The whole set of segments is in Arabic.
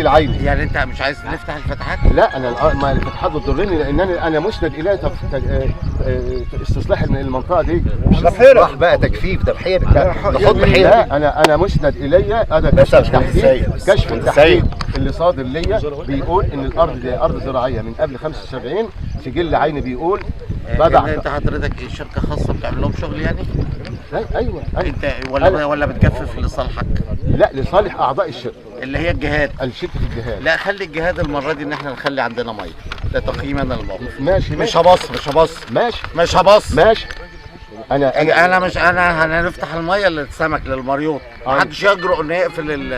العيني. يعني انت مش عايز نفتح الفتحات؟ لا انا ما الفتحات بتضرني، لان انا مسند الى استصلاح المنطقه دي. مش تبحير بقى، تجفيف تبحير، نحط بحيره. انا مسند الي انا كشف التحديد اللي صادر ليا بيقول ان الارض دي ارض زراعيه من قبل 75. سجل عيني بيقول بدع. انت حضرتك شركه خاصه بتعمل لهم شغل يعني؟ ايوه. انت ولا بتجفف لصالحك؟ لا، لصالح اعضاء الشركه اللي هي الجهاد. شركه الجهاد. لا خلي الجهاد المره دي ان احنا نخلي عندنا ميه. ده تقييم انا للموقف. ماشي. مش هبص. ماشي. انا هنفتح الميه للسمك للمريوط. محدش يجرؤ انه يقفل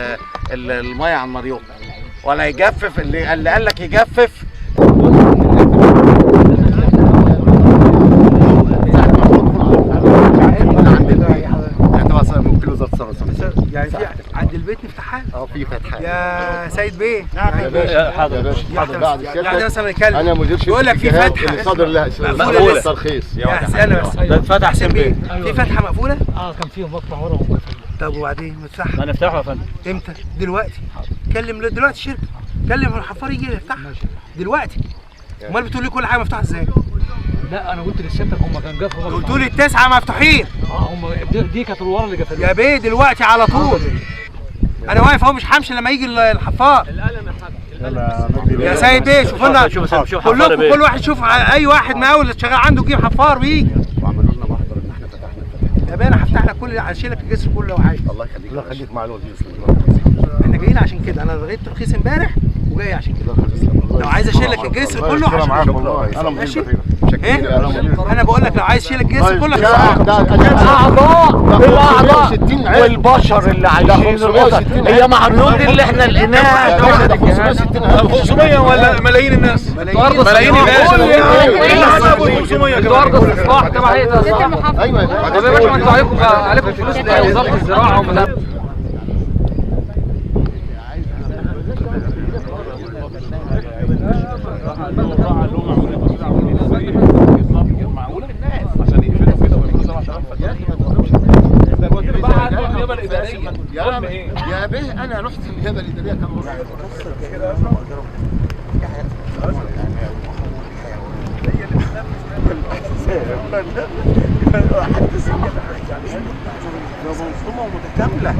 الميه عن مريوط ولا يجفف. اللي قال لك يجفف يعني في عند البيت نفتحها؟ في فتحات يا سيد بيه. يا باشا حاضر. بعد يعني مثلا نتكلم، انا مدير شركه يقول لك في فتحه اللي صادر لها مقفوله الترخيص. يا استنى بس، ده اتفتح حسين بيه في فتحه مقفوله؟ كان فيهم مقطع ورا ومقفل. طب وبعدين نفتحها؟ هنفتحها يا فندم. امتى؟ دلوقتي. كلم دلوقتي الشركه، كلم الحفار يجي يفتحها دلوقتي. امال بتقول لي كل حاجه مفتوحه ازاي؟ لا انا قلت للشركه هم كانوا جافوا. قلت لي التسعه مفتوحين. هم دي كانت الورا اللي جافوا يا بيه دلوقتي على طول. انا واقف اهو مش همشي لما يجي الحفار. يا سيد بيه شوف لنا كلكم، كل واحد يشوف اي واحد مقاول شغال عنده يجيب حفار ويجي. وعملوا لنا محضر ان احنا فتحنا. يا بيه انا هفتح لك كل هشيل لك الجسر كله لو عايز. الله يخليك مع الوزير. احنا جايين عشان كده، انا لغيت ترخيص امبارح وجاي عشان كده. لو عايز اشيل لك الجسر كله هشيل. ماشي؟ ايه؟ انا بقول لك لو عايز اشيل الجسر كله الاعضاء والبشر اللي عايشين هي معروض اللي احنا لقيناها. 500 ولا ملايين الناس؟ ملايين الناس. 500 برضه استصلاح تبع هيئه الاصلاح. ايوه طب يا باشا انتوا عليكم فلوس لوزاره الزراعه يا بيه انا رحت النيابه الاداريه كم منظومه متكامله.